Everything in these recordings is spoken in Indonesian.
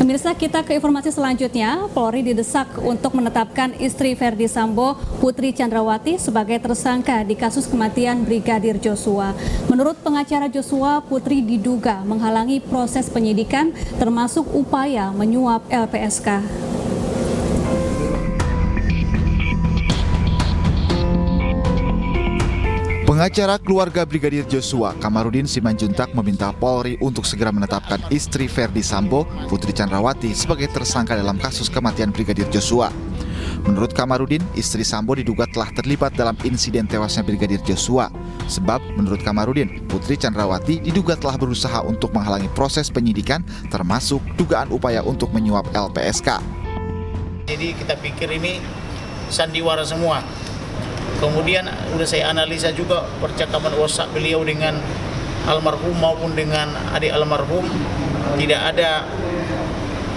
Pemirsa, kita ke informasi selanjutnya. Polri didesak untuk menetapkan istri Verdi Sambo, Putri Chandrawati, sebagai tersangka di kasus kematian Brigadir Joshua. Menurut pengacara Joshua, Putri diduga menghalangi proses penyidikan, termasuk upaya menyuap LPSK. Pengacara keluarga Brigadir Joshua, Kamarudin Simanjuntak, meminta Polri untuk segera menetapkan istri Verdi Sambo, Putri Chandrawati, sebagai tersangka dalam kasus kematian Brigadir Joshua. Menurut Kamarudin, istri Sambo diduga telah terlibat dalam insiden tewasnya Brigadir Joshua. Sebab, menurut Kamarudin, Putri Chandrawati diduga telah berusaha untuk menghalangi proses penyidikan, termasuk dugaan upaya untuk menyuap LPSK. Jadi kita pikir ini sandiwara semua. Kemudian udah saya analisa juga percakapan WhatsApp beliau dengan almarhum maupun dengan adik almarhum, tidak ada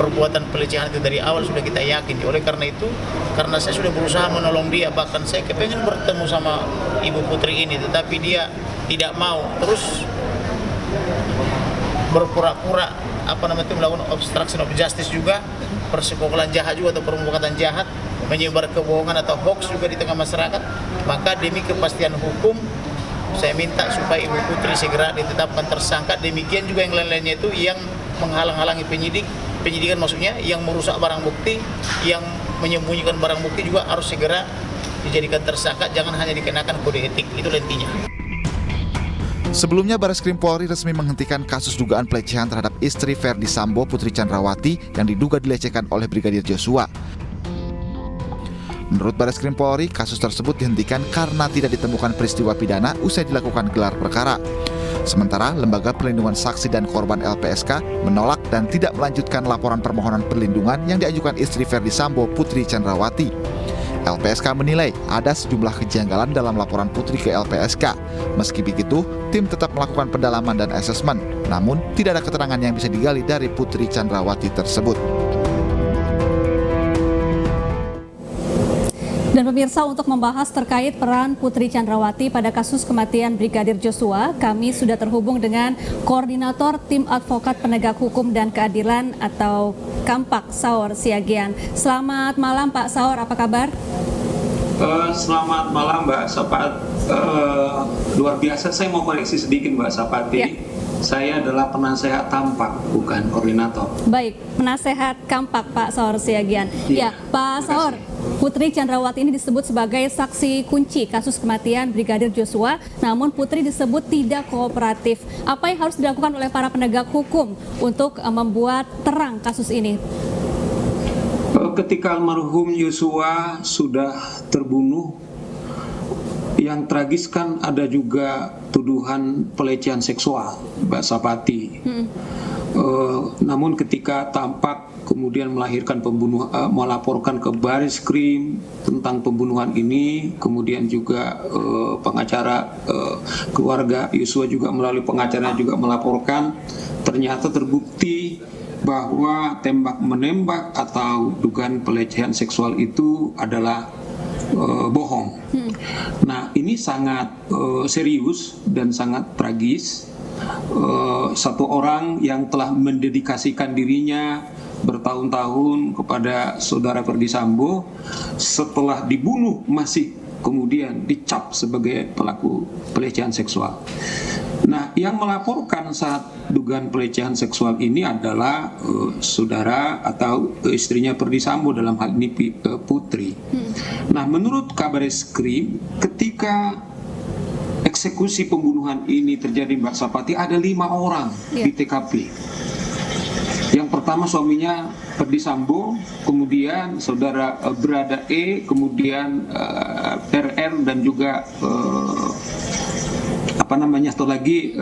perbuatan pelecehan itu dari awal, sudah kita yakin. Oleh karena itu, karena saya sudah berusaha menolong dia, bahkan saya kepengen bertemu sama Ibu Putri ini, tetapi dia tidak mau, terus berpura-pura melakukan obstruction of justice juga, persekongkolan jahat juga atau perbuatan jahat, menyebar kebohongan atau hoax juga di tengah masyarakat. Maka demi kepastian hukum, saya minta supaya Ibu Putri segera ditetapkan tersangka. Demikian juga yang lain-lainnya itu yang menghalang-halangi penyidikan maksudnya, yang merusak barang bukti, yang menyembunyikan barang bukti juga harus segera dijadikan tersangka, jangan hanya dikenakan kode etik. Itu intinya. Sebelumnya, Bareskrim Polri resmi menghentikan kasus dugaan pelecehan terhadap istri Verdi Sambo, Putri Chandrawati, yang diduga dilecehkan oleh Brigadir Joshua. Menurut Bareskrim Polri, kasus tersebut dihentikan karena tidak ditemukan peristiwa pidana usai dilakukan gelar perkara. Sementara, Lembaga Perlindungan Saksi dan Korban LPSK menolak dan tidak melanjutkan laporan permohonan perlindungan yang diajukan istri Verdi Sambo, Putri Chandrawati. LPSK menilai ada sejumlah kejanggalan dalam laporan Putri ke LPSK. Meski begitu, tim tetap melakukan pendalaman dan asesmen, namun tidak ada keterangan yang bisa digali dari Putri Chandrawati tersebut. Dan pemirsa, untuk membahas terkait peran Putri Chandrawati pada kasus kematian Brigadir Joshua, kami sudah terhubung dengan Koordinator Tim Advokat Penegak Hukum dan Keadilan atau Kampak, Saur Siagian. Selamat malam Pak Saur, apa kabar? Selamat malam Mbak Sapati. Luar biasa, saya mau koreksi sedikit Mbak Sapati. Ya. Saya adalah penasehat Kampak, bukan koordinator. Baik, penasehat Kampak Pak Saur Siagian. Ya, Pak Saur, Putri Chandrawati ini disebut sebagai saksi kunci kasus kematian Brigadir Joshua, namun Putri disebut tidak kooperatif. Apa yang harus dilakukan oleh para penegak hukum untuk membuat terang kasus ini? Ketika almarhum Joshua sudah terbunuh, yang tragis kan ada juga tuduhan pelecehan seksual, Mbak Sapati. Namun ketika tampak kemudian melahirkan melaporkan ke Bareskrim tentang pembunuhan ini, kemudian juga pengacara keluarga Joshua juga melalui pengacaranya juga melaporkan, ternyata terbukti bahwa tembak-menembak atau dugaan pelecehan seksual itu adalah bohong. Nah, ini sangat serius dan sangat tragis. Satu orang yang telah mendedikasikan dirinya bertahun-tahun kepada saudara Verdi Sambo, setelah dibunuh masih kemudian dicap sebagai pelaku pelecehan seksual. Nah, yang melaporkan saat dugaan pelecehan seksual ini adalah saudara atau istrinya Verdi Sambo, dalam hal ini Putri. Nah, menurut Kabareskrim, ketika eksekusi pembunuhan ini terjadi, Mbak Sapati, ada 5 orang di TKP. Yang pertama suaminya Verdi Sambo, kemudian saudara Brada E, kemudian RR, dan juga satu lagi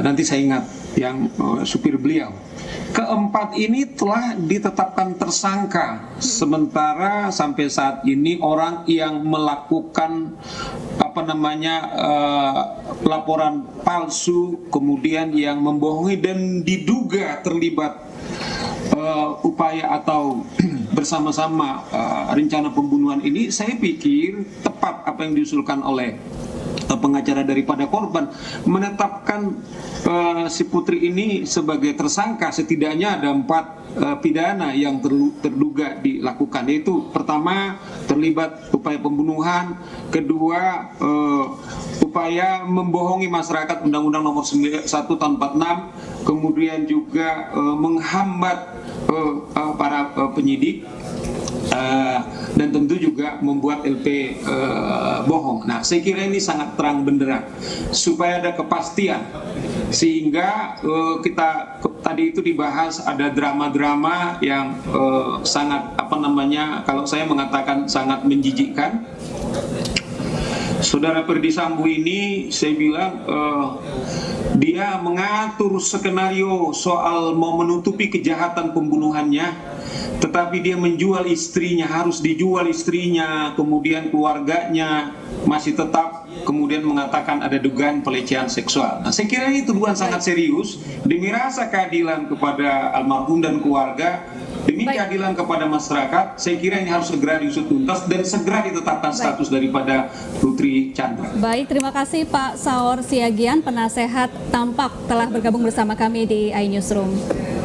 nanti saya ingat yang supir beliau. Keempat ini telah ditetapkan tersangka, sementara sampai saat ini orang yang melakukan laporan palsu, kemudian yang membohongi dan diduga terlibat upaya atau bersama-sama rencana pembunuhan ini, saya pikir tepat apa yang diusulkan oleh pengacara daripada korban menetapkan si Putri ini sebagai tersangka. Setidaknya ada 4 pidana yang terduga dilakukan, yaitu pertama terlibat upaya pembunuhan, kedua upaya membohongi masyarakat, Undang-Undang Nomor 1 Tahun 46, kemudian juga menghambat para penyidik, dan tentu juga membuat LP bohong. Nah, saya kira ini sangat terang benderang supaya ada kepastian, sehingga kita tadi itu dibahas ada drama-drama yang sangat kalau saya mengatakan sangat menjijikkan. Saudara Ferdy Sambo ini saya bilang dia mengatur skenario soal mau menutupi kejahatan pembunuhannya, tetapi dia menjual istrinya, harus dijual istrinya, kemudian keluarganya masih tetap kemudian mengatakan ada dugaan pelecehan seksual. Nah, saya kira ini tuduhan sangat serius. Demi rasa keadilan kepada almarhum dan keluarga, demi keadilan kepada masyarakat, saya kira ini harus segera diusut tuntas dan segera ditetapkan status daripada Putri Chandra. Baik, terima kasih Pak Saur Siagian, penasehat Tampak, telah bergabung bersama kami di iNewsroom.